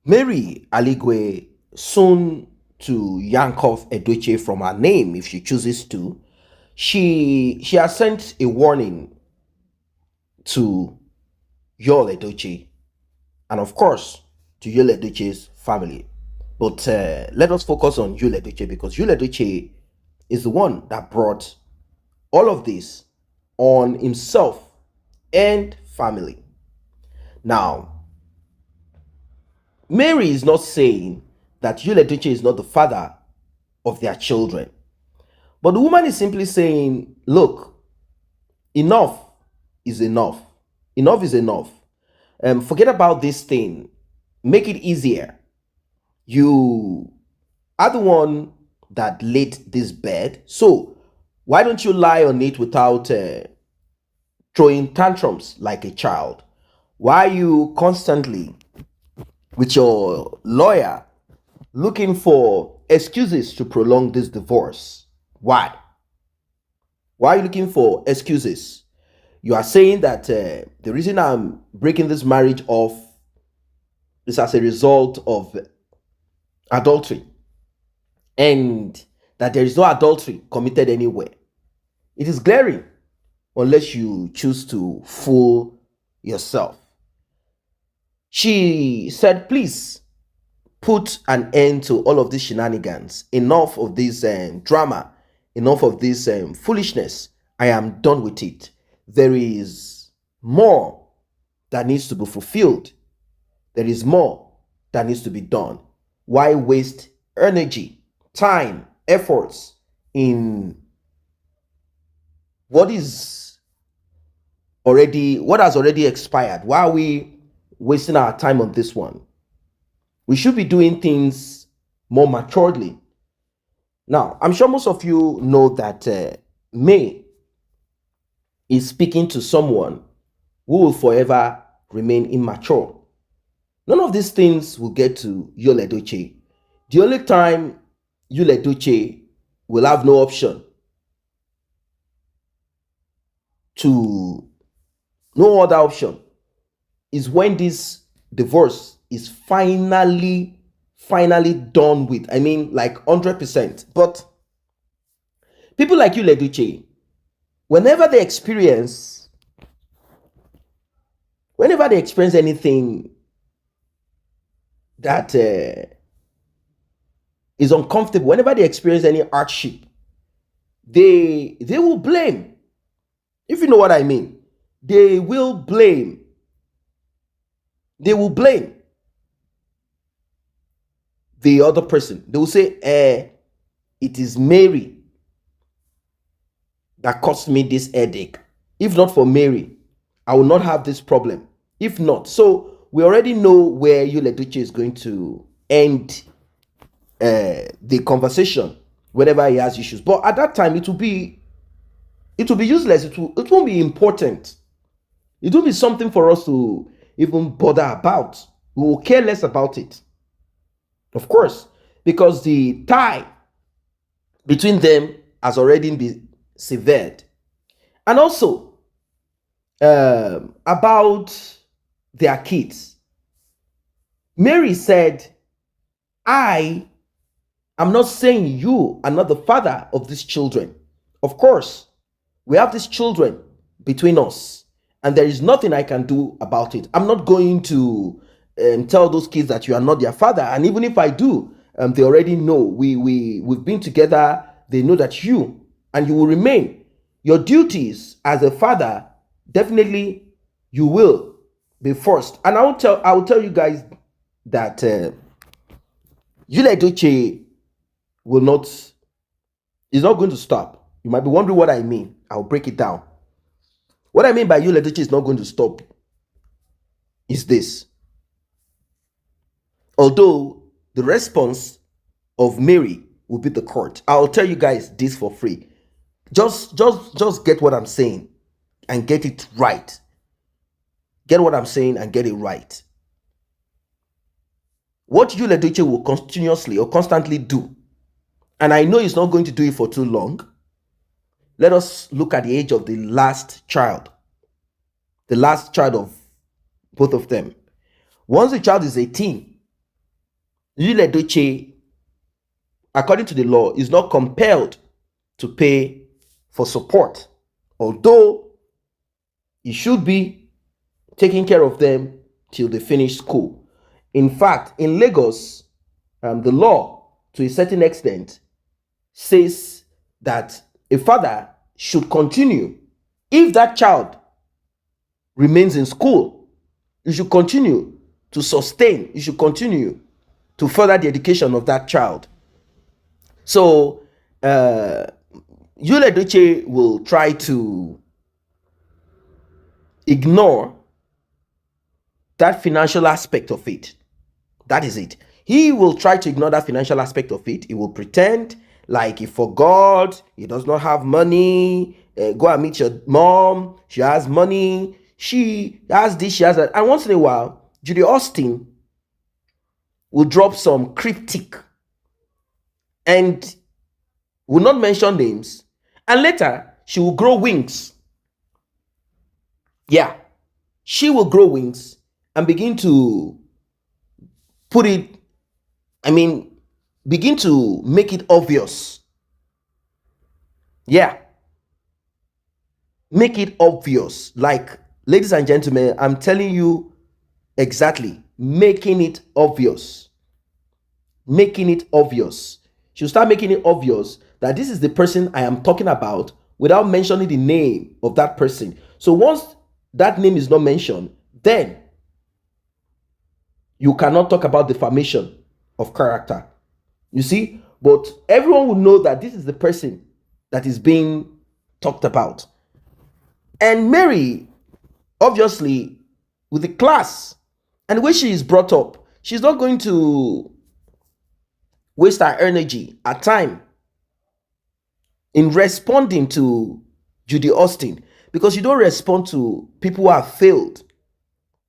Mary Aligwe, soon to yank off Edochie from her name if she chooses to, she has sent a warning to Yul Edochie and of course to Yul Edochie's family. But let us focus on Yul Edochie because Yul Edochie is the one that brought all of this on himself and family. Now, Mary is not saying that Yul Edochie is not the father of their children. But the woman is simply saying, look, enough is enough. Enough is enough. Forget about this thing. Make it easier. You are the one that laid this bed. So why don't you lie on it without throwing tantrums like a child? Why are you constantly with your lawyer looking for excuses to prolong this divorce? Why? Why are you looking for excuses? You are saying that the reason I'm breaking this marriage off is as a result of adultery, and that there is no adultery committed anywhere. It is glaring unless you choose to fool yourself. She said, please put an end to all of these shenanigans. Enough of this drama. Enough of this foolishness. I am done with it. There is more that needs to be fulfilled. There is more that needs to be done. Why waste energy, time, efforts in what has already expired? Why are we wasting our time on this one? We should be doing things more maturely. Now, I'm sure most of you know that May is speaking to someone who will forever remain immature. None of these things will get to Yul Edochie. The only time Yul Edochie will have no option no other option is when this divorce is finally done with. I mean, like 100%. But people like Yul Edochie, whenever they experience anything that is uncomfortable, whenever they experience any hardship, they will blame. If you know what I mean, they will blame. They will blame the other person. They will say, it is Mary that caused me this headache. If not for Mary, I will not have this problem. If not. So we already know where Yul Edochie is going to end the conversation whenever he has issues. But at that time, it will be useless. It won't be important. It won't be something for us to even bother about. We will care less about it. Of course, because the tie between them has already been severed. And also, about their kids. Mary said, I am not saying you are not the father of these children. Of course, we have these children between us, and there is nothing I can do about it. I'm not going to tell those kids that you are not their father. And even if I do, they already know. We've been together. They know that you will remain. Your duties as a father, definitely you will be first. And I will tell you guys that Yul Edochie is not going to stop. You might be wondering what I mean. I'll break it down. What I mean by Yul Edochie is not going to stop is this. Although the response of Mary will be the court. I'll tell you guys this for free. Just get what I'm saying and get it right. Get what I'm saying and get it right. What Yul Edochie will continuously or constantly do, and I know he's not going to do it for too long. Let us look at the age of the last child. The last child of both of them. Once the child is 18, Yul Edochie, according to the law, is not compelled to pay for support, although he should be taking care of them till they finish school. In fact, in Lagos, the law, to a certain extent, says that a father should continue. If that child remains in school, you should continue to sustain, you should continue to further the education of that child. So, Yul Edochie will try to ignore that financial aspect of it. That is it. He will try to ignore that financial aspect of it. He will pretend like he forgot, he does not have money. Go and meet your mom. She has money. She has this, she has that. And once in a while, Judy Austin will drop some cryptic and will not mention names. And later, she will grow wings. Yeah. She will grow wings and begin to put it, begin to make it obvious. Yeah. Make it obvious. Like, ladies and gentlemen, I'm telling you exactly. Making it obvious. Making it obvious. She'll start making it obvious that this is the person I am talking about without mentioning the name of that person. So once that name is not mentioned, then you cannot talk about defamation of character. You see? But everyone will know that this is the person that is being talked about. And Mary, obviously, with the class and the way she is brought up, she's not going to waste her energy, her time in responding to Judy Austin, because you don't respond to people who have failed.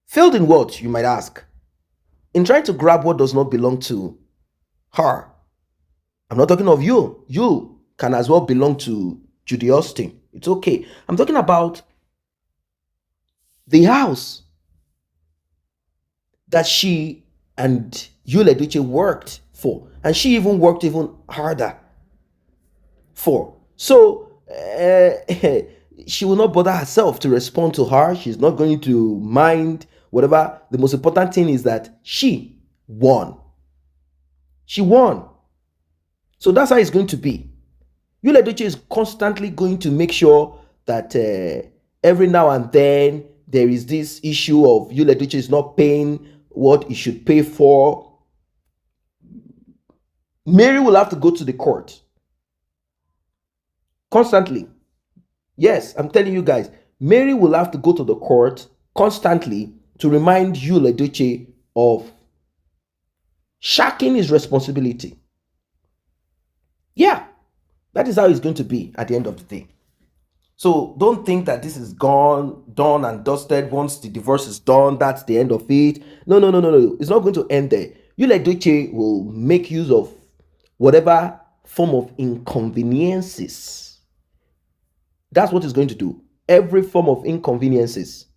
Failed in what, you might ask? In trying to grab what does not belong to her. I'm not talking of you. You can as well belong to Judy Austin. It's okay. I'm talking about the house that she and Yul Edochie worked for. And she even worked even harder for. So, she will not bother herself to respond to her. She's not going to mind whatever. The most important thing is that she won. She won. So that's how it's going to be. Yul Edochie is constantly going to make sure that every now and then there is this issue of Yul Edochie is not paying what he should pay for. Mary will have to go to the court constantly. Yes, I'm telling you guys, Mary will have to go to the court constantly to remind Yul Edochie of shirking his responsibility. Yeah, that is how it's going to be at the end of the day. So don't think that this is gone, done and dusted. Once the divorce is done, that's the end of it. No. It's not going to end there. Yul Edochie will make use of whatever form of inconveniences. That's what he's going to do. Every form of inconveniences,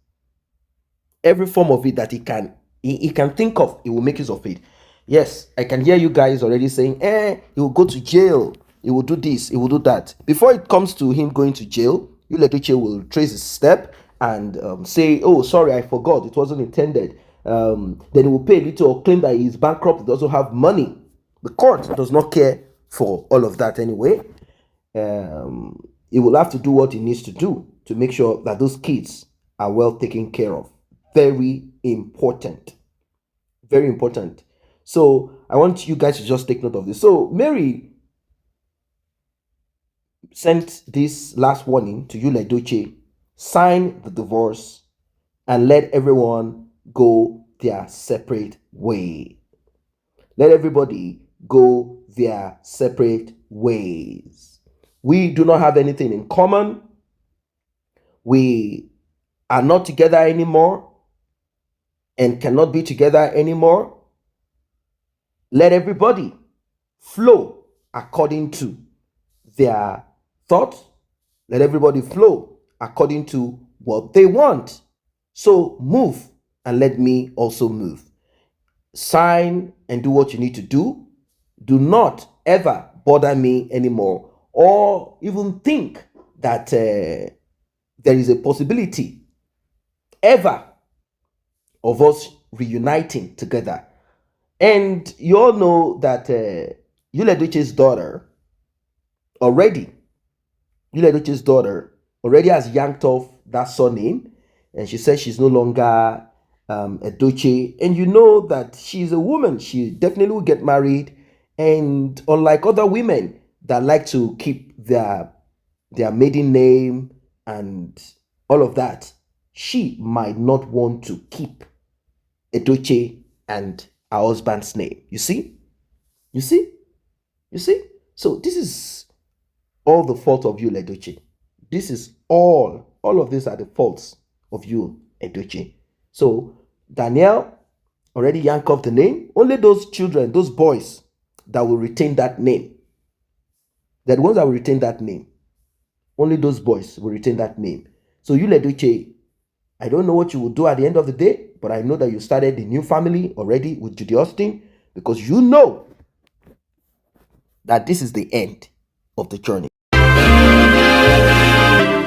every form of it that he can think of, he will make use of it. Yes, I can hear you guys already saying, he will go to jail, he will do this, he will do that. Before it comes to him going to jail, Yul Edochie will trace his step and say, oh, sorry, I forgot, it wasn't intended. Then he will pay a little or claim that he is bankrupt, he doesn't have money. The court does not care for all of that anyway. He will have to do what he needs to do to make sure that those kids are well taken care of. Very important. Very important. So I want you guys to just take note of this. So Mary sent this last warning to Yul Edochie: sign the divorce and let everyone go their separate way. Let everybody go their separate ways. We do not have anything in common. We are not together anymore and cannot be together anymore. Let everybody flow according to their thoughts. Let everybody flow according to what they want. So move and let me also move. sign and do what you need to do. Do not ever bother me anymore, or even think that there is a possibility ever of us reuniting together. And you all know that Edochie's daughter already, Edochie's daughter already has yanked off that surname, and she says she's no longer Edochie. And you know that she's a woman, she definitely will get married. And unlike other women that like to keep their maiden name and all of that, she might not want to keep Edochie and her husband's name. You see? You see? You see? So this is all the fault of you, Edochie. This is all of these are the faults of you, Edochie. So Danielle already yanked off the name. Only those children, those boys that will retain that name. They're the ones that will retain that name. Only those boys will retain that name. So you, Edochie, I don't know what you will do at the end of the day, but I know that you started a new family already with Judy Austin, because you know that this is the end of the journey.